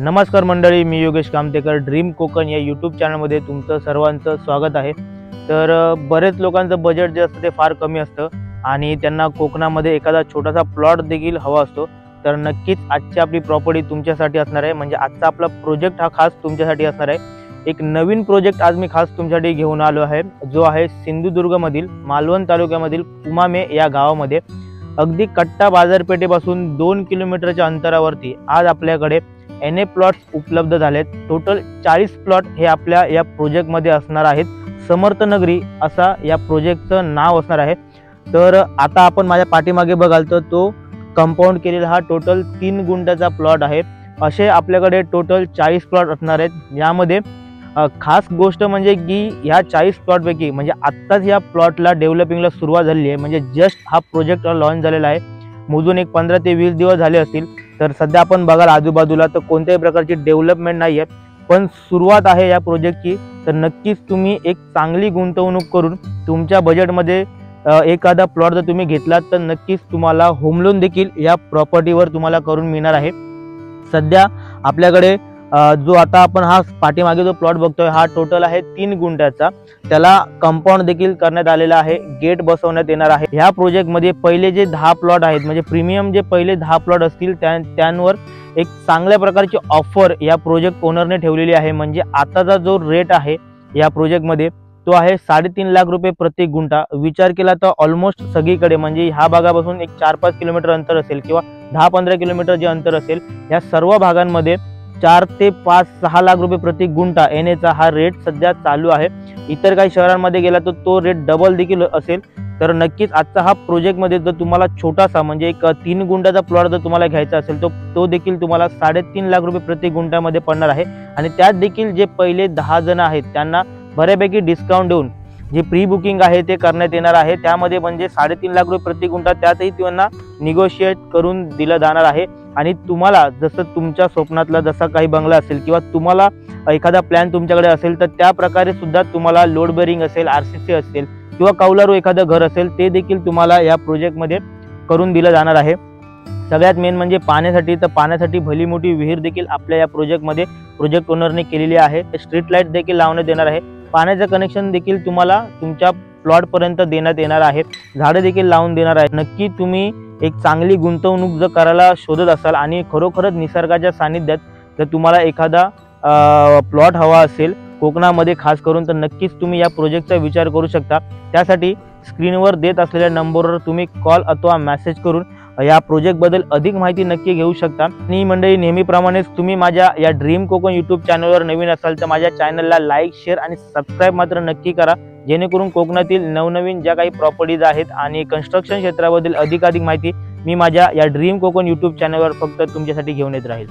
नमस्कार मंडळी, मी योगेश कामतेकर ड्रीम कोकण या यूट्यूब चॅनलमध्ये तुमचं सर्वांचं स्वागत आहे। तर बरेच लोकांचं बजेट जे असतं ते फार कमी असतं आणि त्यांना कोकणामध्ये एखादा छोटासा प्लॉट देखील हवा असतो। तर नक्कीच आजची आपली प्रॉपर्टी तुमच्यासाठी असणार आहे, म्हणजे आजचा आपला प्रोजेक्ट हा खास तुमच्यासाठी असणार आहे। एक नवीन प्रोजेक्ट आज मी खास तुमच्यासाठी घेऊन आलो आहे, जो आहे सिंधुदुर्गमधील मालवण तालुक्यामधील कुमामे या गावामध्ये अगदी कट्टा बाजारपेठेपासून 2 किलोमीटरच्या अंतरावरती आज आपल्याकडे NA प्लॉट्स उपलब्ध झालेत। टोटल 40 प्लॉट हे आपल्या या प्रोजेक्ट मध्ये असणार आहेत। समर्थनगरी असा या प्रोजेक्टचं नाव असणार आहे। तर आता आपण माझ्या पाठीमागे बघाल तर तो कंपाऊंड केलेला हा टोटल 3 गुंठ्याचा प्लॉट आहे। असे आपल्याकडे टोटल 40 प्लॉट असणार आहेत। यामध्ये खास गोष्ट म्हणजे की ह्या 40 प्लॉट पैकी म्हणजे आत्ताच या प्लॉटला डेव्हलपिंगला सुरुवात झाली आहे, म्हणजे जस्ट हा प्रोजेक्ट लॉन्च झालेला आहे। मोजून एक 15 ते 20 दिवस झाले असतील। तर सध्या आपण बघाल आजूबाजूला तर कोणत्याही प्रकारची डेव्हलपमेंट नाही आहे, पण सुरुवात आहे या प्रोजेक्टची। तर नक्कीच तुम्ही एक चांगली गुंतवणूक करून तुमच्या बजेटमध्ये एखादा प्लॉट जर तुम्ही घेतलात तर नक्कीच तुम्हाला होम लोन देखील या प्रॉपर्टीवर तुम्हाला करून मिळणार आहे। सध्या आपल्याकडे जो आता आपण हा पाठीमागे जो प्लॉट बघतोय हा टोटल आहे 3 गुंठ्याचा। त्याला कंपाऊंड देखील करण्यात आलेला आहे, गेट बसवण्यात येणार आहे। ह्या प्रोजेक्ट मध्ये पहिले जे 10 प्लॉट आहेत, म्हणजे प्रीमियम जे पहिले 10 प्लॉट असतील त्यांवर एक चांगल्या प्रकारची ऑफर या प्रोजेक्ट ओनरने ठेवलेली आहे। म्हणजे आताचा जो रेट आहे या प्रोजेक्ट मध्ये तो आहे 3.5 लाख रुपये प्रति गुंठा। विचार केला तर ऑलमोस्ट सगळीकडे म्हणजे ह्या भागापासून एक 4-5 किलोमीटर अंतर असेल किंवा 10-15 किलोमीटर जे अंतर असेल, या सर्व भागांमध्ये 4 ते 5-6 लाख रुपये प्रति गुंठा NAचा हा रेट सध्या चालू आहे। इतर काही शहरांमध्ये गेला तर तो रेट डबल देखील असेल। तर नक्कीच आजचा हा प्रोजेक्ट मध्ये जर तुम्हाला छोटासा म्हणजे एक 3 गुंठ्याचा प्लॉट जर तुम्हाला घ्यायचा असेल तो देखील तुम्हाला 3.5 लाख रुपये प्रति गुंठ्यामध्ये पडणार आहे। आणि त्यात देखील जे पहिले 10 जण आहेत त्यांना बऱ्यापैकी डिस्काउंट देऊन जे प्री बुकिंग आहे ते करण्यात येणार आहे। त्यामध्ये म्हणजे 3.5 लाख रुपये प्रति गुंठा त्यातही त्यांना निगोशिएट करून दिलं जाणार आहे। आणि तुम्हाला जसं तुमच्या स्वप्नातला जसा काही बंगला असेल किंवा तुम्हाला एखादा प्लॅन तुमच्याकडे असेल तर त्या प्रकारे सुद्धा तुम्हाला लोड बेरिंग असेल, RCC असेल किंवा कौलारू एखादं घर असेल ते देखील तुम्हाला या प्रोजेक्ट मध्ये करून दिलं जाणार आहे। सगळ्यात मेन म्हणजे पाण्यासाठी भली मोठी विहीर देखील आपल्या या प्रोजेक्ट मध्ये प्रोजेक्ट ओनरने केलेली आहे। स्ट्रीट लाईट देखील लावण्यात येणार आहे। पाण्याचं कनेक्शन देखील तुम्हाला तुमच्या प्लॉट पर्यंत देण्यात येणार आहे। झाडे देखील लावून देणार आहे। नक्की तुम्ही एक चांगली गुंतवणूक जर करायला शोधत असाल आणि खरोखरच निसर्गाच्या सानिध्यात जर तुम्हाला एखादा प्लॉट हवा असेल कोकणामध्ये खास करून, तर नक्कीच तुम्ही या प्रोजेक्टचा विचार करू शकता। त्यासाठी स्क्रीनवर देत असलेल्या नंबरवर तुम्ही कॉल अथवा मेसेज करून या प्रोजेक्ट बद्दल अधिक माहिती नक्की घेऊ शकता। आणि मंडळी, नेहमीप्रमाणेच तुम्ही माझ्या या ड्रीम कोकण यूट्यूब चॅनलवर नवीन असाल तर माझ्या चॅनलला लाईक, शेअर आणि सबस्क्राईब मात्र नक्की करा, जेणेकरून कोकणातील नवनवीन ज्या काही प्रॉपर्टीज आहेत आणि कन्स्ट्रक्शन क्षेत्राबद्दल अधिकाधिक माहिती मी माझ्या या ड्रीम कोकण यूट्यूब चॅनलवर फक्त तुमच्यासाठी घेऊन येत राहील।